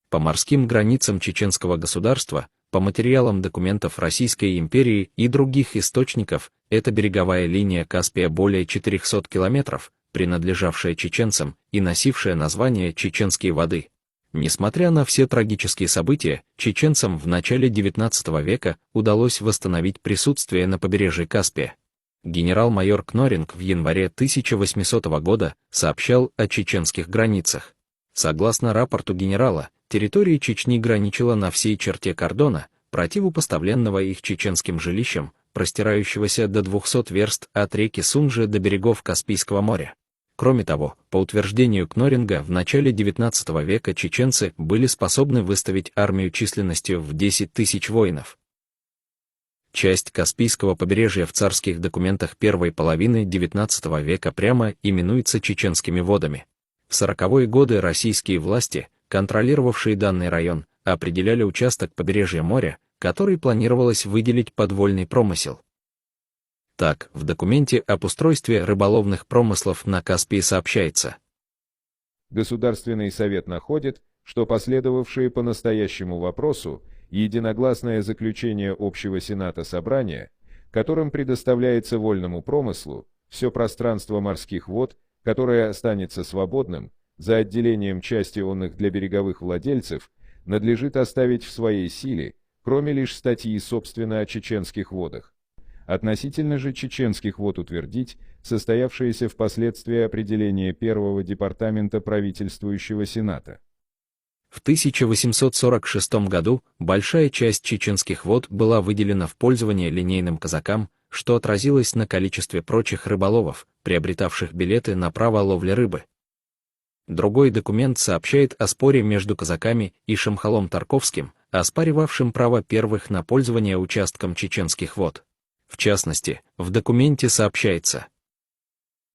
По морским границам чеченского государства, по материалам документов Российской империи и других источников, эта береговая линия Каспия более 400 километров, принадлежавшая чеченцам и носившая название «Чеченские воды». Несмотря на все трагические события, чеченцам в начале XIX века удалось восстановить присутствие на побережье Каспия. Генерал-майор Кноринг в январе 1800 года сообщал о чеченских границах. Согласно рапорту генерала, территория Чечни граничила на всей черте кордона, противопоставленного их чеченским жилищам, простирающегося до 200 верст от реки Сунжи до берегов Каспийского моря. Кроме того, по утверждению Кноринга, в начале XIX века чеченцы были способны выставить армию численностью в 10 тысяч воинов. Часть Каспийского побережья в царских документах первой половины XIX века прямо именуется Чеченскими водами. В 40-е годы российские власти, контролировавшие данный район, определяли участок побережья моря, который планировалось выделить под вольный промысел. Так, в документе об устройстве рыболовных промыслов на Каспии сообщается. Государственный совет находит, что последовавшие по настоящему вопросу единогласное заключение Общего Сената Собрания, которым предоставляется вольному промыслу все пространство морских вод, которое останется свободным, за отделением части онных для береговых владельцев, надлежит оставить в своей силе, кроме лишь статьи собственно о чеченских водах. Относительно же чеченских вод утвердить состоявшееся впоследствии определение Первого департамента правительствующего Сената. В 1846 году большая часть чеченских вод была выделена в пользование линейным казакам, что отразилось на количестве прочих рыболовов, приобретавших билеты на право ловли рыбы. Другой документ сообщает о споре между казаками и Шамхалом Тарковским, оспаривавшим право первых на пользование участком чеченских вод. В частности, в документе сообщается: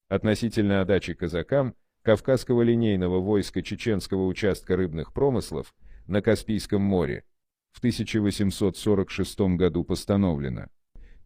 относительно отдачи казакам Кавказского линейного войска чеченского участка рыбных промыслов на Каспийском море в 1846 году постановлено: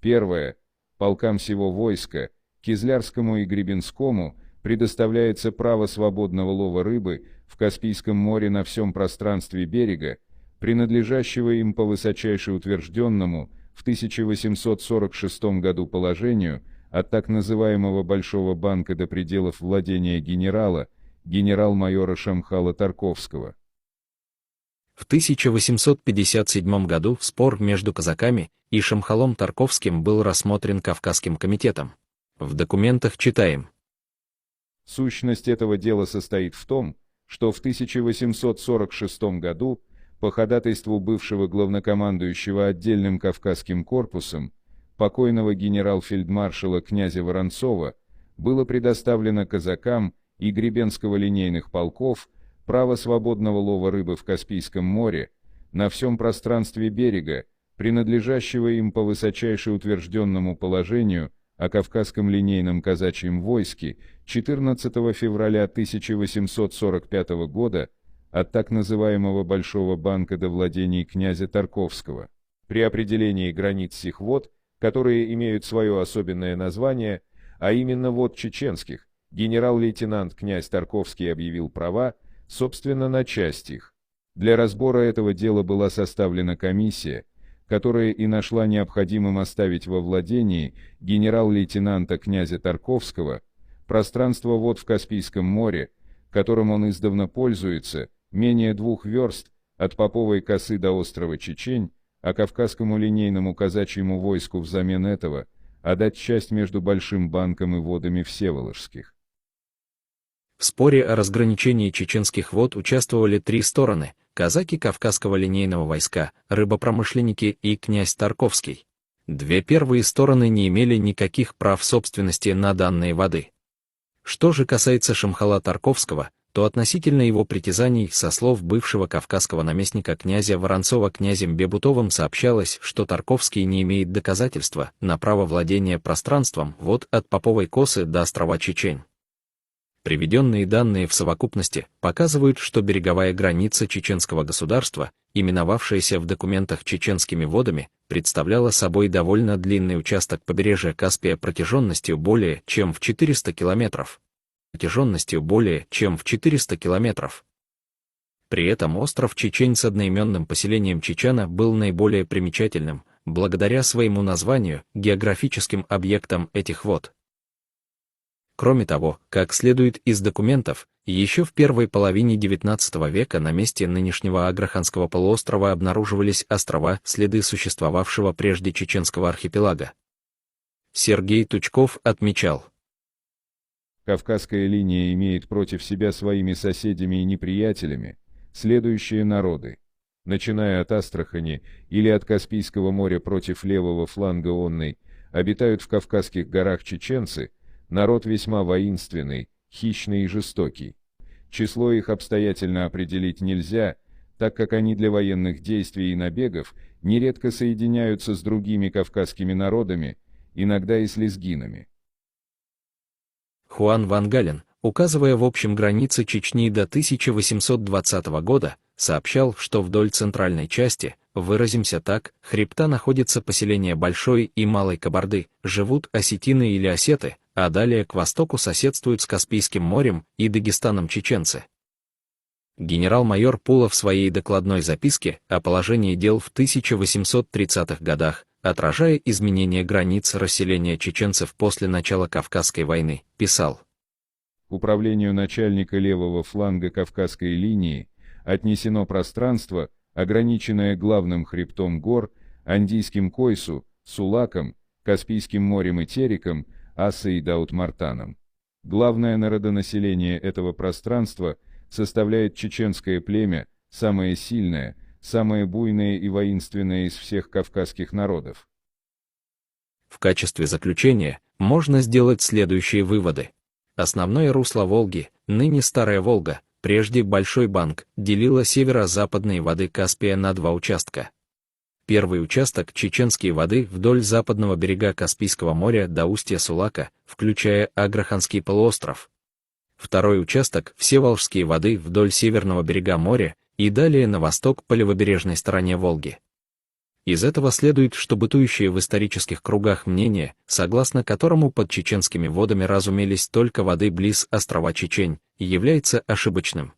первое. Полкам всего войска, Кизлярскому и Гребенскому, предоставляется право свободного лова рыбы в Каспийском море на всем пространстве берега, принадлежащего им по высочайше утвержденному в 1846 году положению от так называемого Большого банка до пределов владения генерал-майора Шамхала Тарковского. В 1857 году спор между казаками и Шамхалом Тарковским был рассмотрен Кавказским комитетом. В документах читаем: сущность этого дела состоит в том, что в 1846 году по ходатайству бывшего главнокомандующего отдельным Кавказским корпусом, покойного генерал-фельдмаршала князя Воронцова, было предоставлено казакам и Гребенского линейных полков право свободного лова рыбы в Каспийском море на всем пространстве берега, принадлежащего им по высочайше утвержденному положению о Кавказском линейном казачьем войске 14 февраля 1845 года от так называемого Большого банка до владений князя Тарковского. При определении границ сих вод, которые имеют свое особенное название, а именно вод чеченских, генерал-лейтенант князь Тарковский объявил права, собственно, на часть их. Для разбора этого дела была составлена комиссия, которая и нашла необходимым оставить во владении генерал-лейтенанта князя Тарковского пространство вод в Каспийском море, которым он издавна пользуется, менее 2 верст от Поповой косы до острова Чечень, а Кавказскому линейному казачьему войску взамен этого отдать часть между Большим банком и водами Всеволожских. В споре о разграничении чеченских вод участвовали 3 стороны: казаки Кавказского линейного войска, рыбопромышленники и князь Тарковский. 2 первые стороны не имели никаких прав собственности на данные воды. Что же касается Шамхала Тарковского, то относительно его притязаний со слов бывшего кавказского наместника князя Воронцова князем Бебутовым сообщалось, что Тарковский не имеет доказательства на право владения пространством вод от Поповой косы до острова Чечень. Приведенные данные в совокупности показывают, что береговая граница чеченского государства, именовавшаяся в документах чеченскими водами, представляла собой довольно длинный участок побережья Каспия протяженностью более чем в 400 километров. При этом остров Чечень с одноименным поселением Чечена был наиболее примечательным, благодаря своему названию, географическим объектам этих вод. Кроме того, как следует из документов, еще в первой половине XIX века на месте нынешнего Аграханского полуострова обнаруживались острова, следы существовавшего прежде Чеченского архипелага. Сергей Тучков отмечал: Кавказская линия имеет против себя своими соседями и неприятелями следующие народы. Начиная от Астрахани или от Каспийского моря против левого фланга онной, обитают в Кавказских горах чеченцы, народ весьма воинственный, хищный и жестокий. Число их обстоятельно определить нельзя, так как они для военных действий и набегов нередко соединяются с другими кавказскими народами, иногда и с лезгинами. Хуан ван Гален, указывая в общем границы Чечни до 1820 года, сообщал, что вдоль центральной части, выразимся так, хребта находится поселение Большой и Малой Кабарды, живут осетины или осеты, а далее к востоку соседствуют с Каспийским морем и Дагестаном чеченцы. Генерал-майор Пула в своей докладной записке о положении дел в 1830-х годах, отражая изменение границ расселения чеченцев после начала Кавказской войны, писал: К управлению начальника левого фланга Кавказской линии отнесено пространство, ограниченное главным хребтом гор, Андийским Койсу, Сулаком, Каспийским морем и Тереком, Ассой и Даут-Мартаном. Главное народонаселение этого пространства составляет чеченское племя, самое сильное, самое буйное и воинственное из всех кавказских народов. В качестве заключения можно сделать следующие выводы. Основное русло Волги, ныне Старая Волга, прежде Большой Банг, делило северо-западные воды Каспия на два участка. Первый участок – чеченские воды вдоль западного берега Каспийского моря до устья Сулака, включая Аграханский полуостров. Второй участок – всеволжские воды вдоль северного берега моря и далее на восток по левобережной стороне Волги. Из этого следует, что бытующее в исторических кругах мнение, согласно которому под чеченскими водами разумелись только воды близ острова Чечень, является ошибочным.